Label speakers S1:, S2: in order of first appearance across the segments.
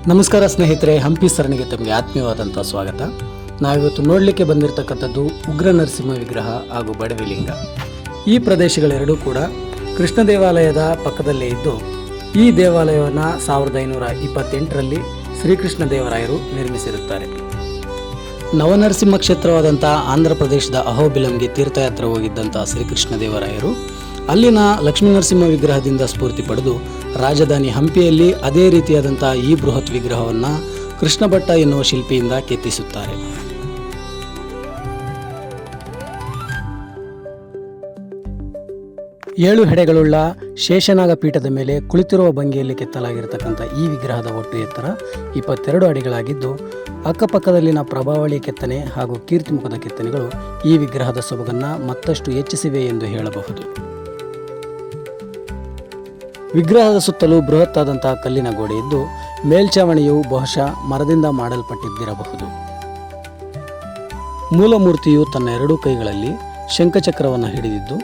S1: ನಮಸ್ಕಾರ ಸ್ನೇಹಿತರೆ, ಹಂಪಿ ಸರಣಿಗೆ ತಮಗೆ ಆತ್ಮೀಯವಾದಂಥ ಸ್ವಾಗತ. ನಾವಿವತ್ತು ನೋಡಲಿಕ್ಕೆ ಬಂದಿರತಕ್ಕಂಥದ್ದು ಉಗ್ರ ನರಸಿಂಹ ವಿಗ್ರಹ ಹಾಗೂ ಬಡವಿಲಿಂಗ. ಈ ಪ್ರದೇಶಗಳೆರಡೂ ಕೂಡ ಕೃಷ್ಣ ದೇವಾಲಯದ ಪಕ್ಕದಲ್ಲೇ ಇದ್ದು, ಈ ದೇವಾಲಯವನ್ನು 1528ರಲ್ಲಿ ಶ್ರೀಕೃಷ್ಣ ದೇವರಾಯರು ನಿರ್ಮಿಸಿರುತ್ತಾರೆ. ನವನರಸಿಂಹ ಕ್ಷೇತ್ರವಾದಂಥ ಆಂಧ್ರ ಪ್ರದೇಶದ ಅಹೋಬಿಲಂಗೆ ತೀರ್ಥಯಾತ್ರೆ ಹೋಗಿದ್ದಂಥ ಶ್ರೀಕೃಷ್ಣ ದೇವರಾಯರು ಅಲ್ಲಿನ ಲಕ್ಷ್ಮೀನರಸಿಂಹ ವಿಗ್ರಹದಿಂದ ಸ್ಫೂರ್ತಿ ಪಡೆದು ರಾಜಧಾನಿ ಹಂಪಿಯಲ್ಲಿ ಅದೇ ರೀತಿಯಾದಂಥ ಈ ಬೃಹತ್ ವಿಗ್ರಹವನ್ನು ಕೃಷ್ಣ ಭಟ್ಟ ಎನ್ನುವ ಶಿಲ್ಪಿಯಿಂದ ಕೆತ್ತಿಸುತ್ತಾರೆ. ಏಳು ಹೆಡೆಗಳುಳ್ಳ ಶೇಷನಾಗ ಪೀಠದ ಮೇಲೆ ಕುಳಿತಿರುವ ಭಂಗಿಯಲ್ಲಿ ಕೆತ್ತಲಾಗಿರತಕ್ಕಂಥ ಈ ವಿಗ್ರಹದ ಒಟ್ಟು ಎತ್ತರ 22 ಅಡಿಗಳಾಗಿದ್ದು, ಅಕ್ಕಪಕ್ಕದಲ್ಲಿನ ಪ್ರಭಾವಳಿ ಕೆತ್ತನೆ ಹಾಗೂ ಕೀರ್ತಿಮುಖದ ಕೆತ್ತನೆಗಳು ಈ ವಿಗ್ರಹದ ಸೊಬಗನ್ನು ಮತ್ತಷ್ಟು ಹೆಚ್ಚಿಸಿವೆ ಎಂದು ಹೇಳಬಹುದು. ವಿಗ್ರಹದ ಸುತ್ತಲೂ ಬೃಹತ್ತಾದಂತಹ ಕಲ್ಲಿನ ಗೋಡೆ ಇದ್ದು, ಮೇಲ್ಛಾವಣಿಯು ಬಹುಶಃ ಮರದಿಂದ ಮಾಡಲ್ಪಟ್ಟಿದ್ದಿರಬಹುದು. ಮೂಲಮೂರ್ತಿಯು ತನ್ನ 2 ಕೈಗಳಲ್ಲಿ ಶಂಖಚಕ್ರವನ್ನು ಹಿಡಿದಿದ್ದು,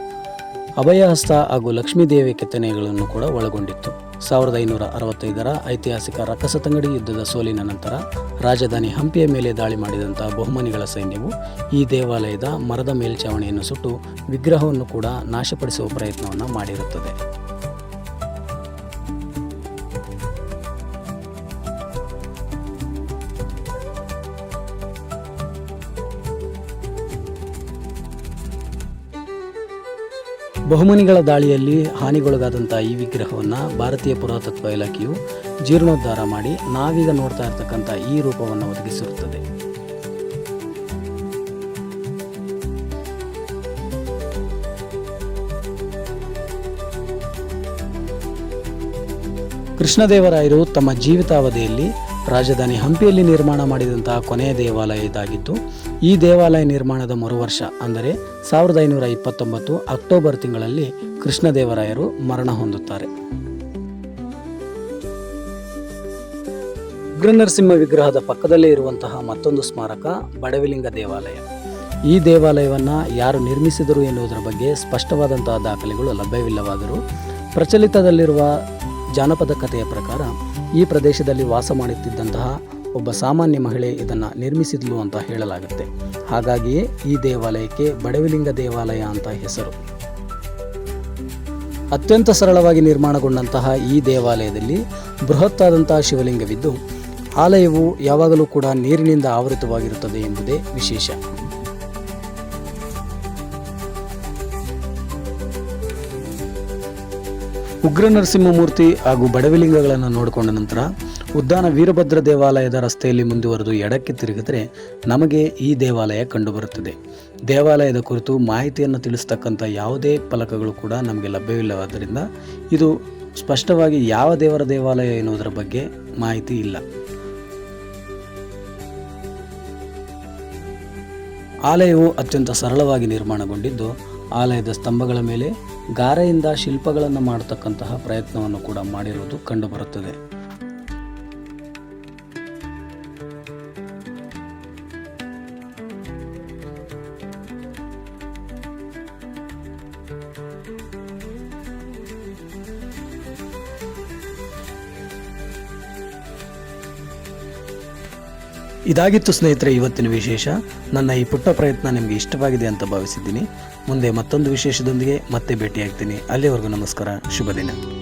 S1: ಅಭಯಹಸ್ತ ಹಾಗೂ ಲಕ್ಷ್ಮೀದೇವಿ ಕೆತ್ತನೆಗಳನ್ನು ಕೂಡ ಒಳಗೊಂಡಿತ್ತು. 1565ರ ಐತಿಹಾಸಿಕ ರಕ್ಕಸತಂಗಡಿ ಯುದ್ಧದ ಸೋಲಿನ ನಂತರ ರಾಜಧಾನಿ ಹಂಪಿಯ ಮೇಲೆ ದಾಳಿ ಮಾಡಿದಂಥ ಬಹುಮನಿಗಳ ಸೈನ್ಯವು ಈ ದೇವಾಲಯದ ಮರದ ಮೇಲ್ಛಾವಣಿಯನ್ನು ಸುಟ್ಟು ವಿಗ್ರಹವನ್ನು ಕೂಡ ನಾಶಪಡಿಸುವ ಪ್ರಯತ್ನವನ್ನು ಮಾಡಿರುತ್ತದೆ. ಬಹುಮನಿಗಳ ದಾಳಿಯಲ್ಲಿ ಹಾನಿಗೊಳಗಾದಂಥ ಈ ವಿಗ್ರಹವನ್ನು ಭಾರತೀಯ ಪುರಾತತ್ವ ಇಲಾಖೆಯು ಜೀರ್ಣೋದ್ಧಾರ ಮಾಡಿ ನಾವೀಗ ನೋಡ್ತಾ ಇರತಕ್ಕಂಥ ಈ ರೂಪವನ್ನು ಒದಗಿಸಿರುತ್ತದೆ. ಕೃಷ್ಣದೇವರಾಯರು ತಮ್ಮ ಜೀವಿತಾವಧಿಯಲ್ಲಿ ರಾಜಧಾನಿ ಹಂಪಿಯಲ್ಲಿ ನಿರ್ಮಾಣ ಮಾಡಿದಂತಹ ಕೊನೆಯ ದೇವಾಲಯ ಇದಾಗಿದ್ದು, ಈ ದೇವಾಲಯ ನಿರ್ಮಾಣದ ಮರುವರ್ಷ ಅಂದರೆ 1529 ಅಕ್ಟೋಬರ್ ತಿಂಗಳಲ್ಲಿ ಕೃಷ್ಣದೇವರಾಯರು ಮರಣ ಹೊಂದುತ್ತಾರೆ. ಉಗ್ರನರಸಿಂಹ ವಿಗ್ರಹದ ಪಕ್ಕದಲ್ಲೇ ಇರುವಂತಹ ಮತ್ತೊಂದು ಸ್ಮಾರಕ ಬಡವಿಲಿಂಗ ದೇವಾಲಯ. ಈ ದೇವಾಲಯವನ್ನು ಯಾರು ನಿರ್ಮಿಸಿದರು ಎನ್ನುವುದರ ಬಗ್ಗೆ ಸ್ಪಷ್ಟವಾದಂತಹ ದಾಖಲೆಗಳು ಲಭ್ಯವಿಲ್ಲವಾದರೂ, ಪ್ರಚಲಿತದಲ್ಲಿರುವ ಜಾನಪದ ಕಥೆಯ ಪ್ರಕಾರ ಈ ಪ್ರದೇಶದಲ್ಲಿ ವಾಸ ಮಾಡುತ್ತಿದ್ದಂತಹ ಒಬ್ಬ ಸಾಮಾನ್ಯ ಮಹಿಳೆ ಇದನ್ನು ನಿರ್ಮಿಸಿದ್ಲು ಅಂತ ಹೇಳಲಾಗುತ್ತೆ. ಹಾಗಾಗಿಯೇ ಈ ದೇವಾಲಯಕ್ಕೆ ಬಡವಿಲಿಂಗ ದೇವಾಲಯ ಅಂತ ಹೆಸರು. ಅತ್ಯಂತ ಸರಳವಾಗಿ ನಿರ್ಮಾಣಗೊಂಡಂತಹ ಈ ದೇವಾಲಯದಲ್ಲಿ ಬೃಹತ್ತಾದಂತಹ ಶಿವಲಿಂಗವಿದ್ದು, ಆಲಯವು ಯಾವಾಗಲೂ ಕೂಡ ನೀರಿನಿಂದ ಆವೃತವಾಗಿರುತ್ತದೆ ಎಂಬುದೇ ವಿಶೇಷ. ಉಗ್ರ ನರಸಿಂಹಮೂರ್ತಿ ಹಾಗೂ ಬಡವಿಲಿಂಗಗಳನ್ನು ನೋಡಿಕೊಂಡ ನಂತರ ಉದ್ದಾನ ವೀರಭದ್ರ ದೇವಾಲಯದ ರಸ್ತೆಯಲ್ಲಿ ಮುಂದುವರೆದು ಎಡಕ್ಕೆ ತಿರುಗಿದರೆ ನಮಗೆ ಈ ದೇವಾಲಯ ಕಂಡುಬರುತ್ತದೆ. ದೇವಾಲಯದ ಕುರಿತು ಮಾಹಿತಿಯನ್ನು ತಿಳಿಸ್ತಕ್ಕಂಥ ಯಾವುದೇ ಫಲಕಗಳು ಕೂಡ ನಮಗೆ ಲಭ್ಯವಿಲ್ಲವಾದ್ದರಿಂದ ಇದು ಸ್ಪಷ್ಟವಾಗಿ ಯಾವ ದೇವರ ದೇವಾಲಯ ಎನ್ನುವುದರ ಬಗ್ಗೆ ಮಾಹಿತಿ ಇಲ್ಲ. ಆಲಯವು ಅತ್ಯಂತ ಸರಳವಾಗಿ ನಿರ್ಮಾಣಗೊಂಡಿದ್ದು, ಆಲಯದ ಸ್ತಂಭಗಳ ಮೇಲೆ ಗಾರೆಯಿಂದ ಶಿಲ್ಪಗಳನ್ನು ಮಾಡತಕ್ಕಂತಹ ಪ್ರಯತ್ನವನ್ನು ಕೂಡ ಮಾಡಿರುವುದು ಕಂಡುಬರುತ್ತದೆ. ಇದಾಗಿತ್ತು ಸ್ನೇಹಿತರೆ ಇವತ್ತಿನ ವಿಶೇಷ. ನನ್ನ ಈ ಪುಟ್ಟ ಪ್ರಯತ್ನ ನಿಮಗೆ ಇಷ್ಟವಾಗಿದೆ ಅಂತ ಭಾವಿಸಿದ್ದೀನಿ. ಮುಂದೆ ಮತ್ತೊಂದು ವಿಶೇಷದೊಂದಿಗೆ ಮತ್ತೆ ಭೇಟಿಯಾಗ್ತೀನಿ. ಅಲ್ಲಿವರೆಗೂ ನಮಸ್ಕಾರ, ಶುಭ ದಿನ.